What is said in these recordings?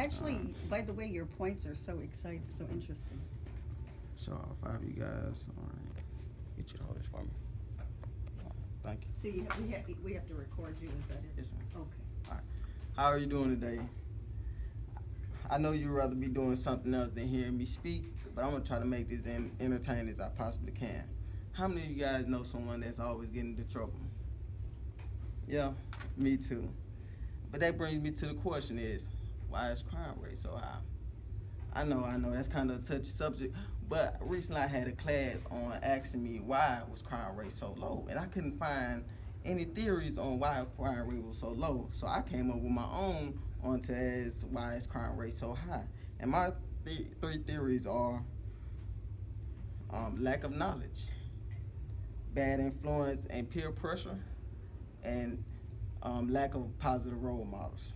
Actually, by the way, your points are so exciting, so interesting. So all five of you guys. All right. Get you to hold this for me. Thank you. See, we have to record you, is that it? Yes, ma'am. Okay. All right. How are you doing today? I know you'd rather be doing something else than hearing me speak, but I'm gonna try to make this entertaining as I possibly can. How many of you guys know someone that's always getting into trouble? Yeah, me too. But that brings me to the question is, why is crime rate so high? I know, that's kind of a touchy subject, but recently I had a class on asking me why was crime rate so low, and I couldn't find any theories on why crime rate was so low. So I came up with my own on to ask why is crime rate so high. And my three theories are lack of knowledge, bad influence and peer pressure, and lack of positive role models.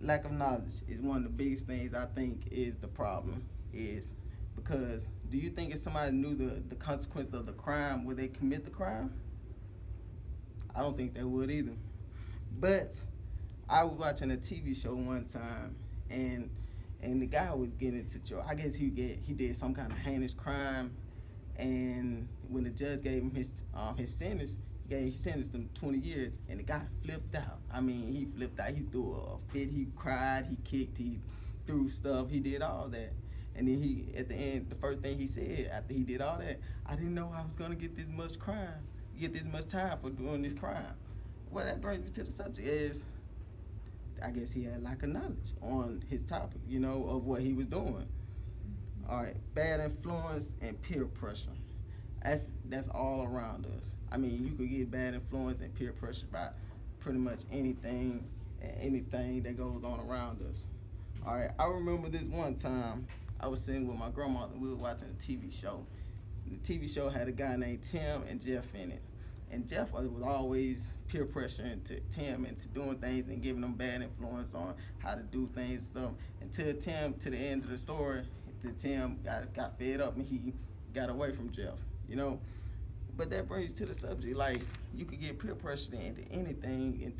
Lack of knowledge is one of the biggest things I think is the problem, is because do you think if somebody knew the consequence of the crime, would they commit the crime? I don't think they would either. But I was watching a TV show one time, and the guy was getting into trouble. I guess he did some kind of heinous crime, and when the judge gave him his sentence, he sentenced him 20 years, and the guy flipped out. I mean, he flipped out. He threw a fit. He cried. He kicked. He threw stuff. He did all that. And then at the end, the first thing he said after he did all that, I didn't know I was gonna get this much time for doing this crime. Well, that brings me to the subject is, I guess he had lack of knowledge on his topic, of what he was doing. All right, bad influence and peer pressure. That's all around us. I mean, you could get bad influence and peer pressure by pretty much anything that goes on around us. All right, I remember this one time I was sitting with my grandmother. We were watching a TV show. The TV show had a guy named Tim and Jeff in it. And Jeff was always peer pressuring to Tim into doing things and giving him bad influence on how to do things and stuff. Until Tim, to the end of the story, Tim got fed up and he got away from Jeff. But that brings to the subject, like, you could get peer pressured into anything,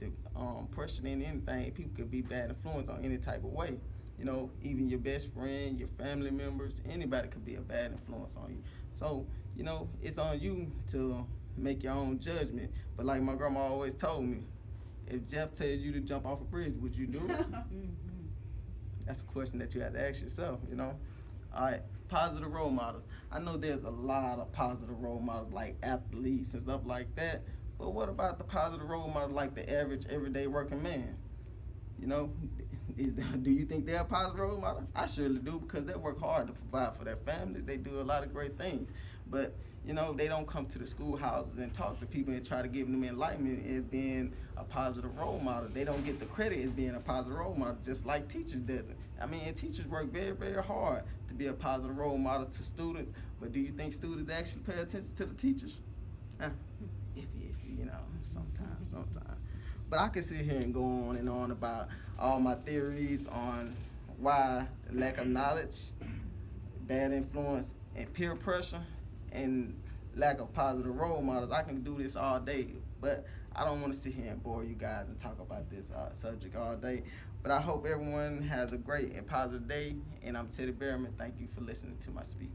pressured into anything. People could be bad influence on any type of way. Even your best friend, your family members, anybody could be a bad influence on you. So, it's on you to make your own judgment. But like my grandma always told me, if Jeff tells you to jump off a bridge, would you do it? That's a question that you have to ask yourself, All right, positive role models. I know there's a lot of positive role models like athletes and stuff like that, but what about the positive role model like the average everyday working man? Do you think they're a positive role model? I surely do, because they work hard to provide for their families. They do a lot of great things, but they don't come to the schoolhouses and talk to people and try to give them enlightenment as being a positive role model. They don't get the credit as being a positive role model, just like teachers doesn't. I mean, teachers work very, very hard to be a positive role model to students, but do you think students actually pay attention to the teachers? Iffy, sometimes. But I could sit here and go on and on about all my theories on why lack of knowledge, bad influence, and peer pressure, and lack of positive role models. I can do this all day, but I don't want to sit here and bore you guys and talk about this subject all day. But I hope everyone has a great and positive day, and I'm Teddy Bearman. Thank you for listening to my speech.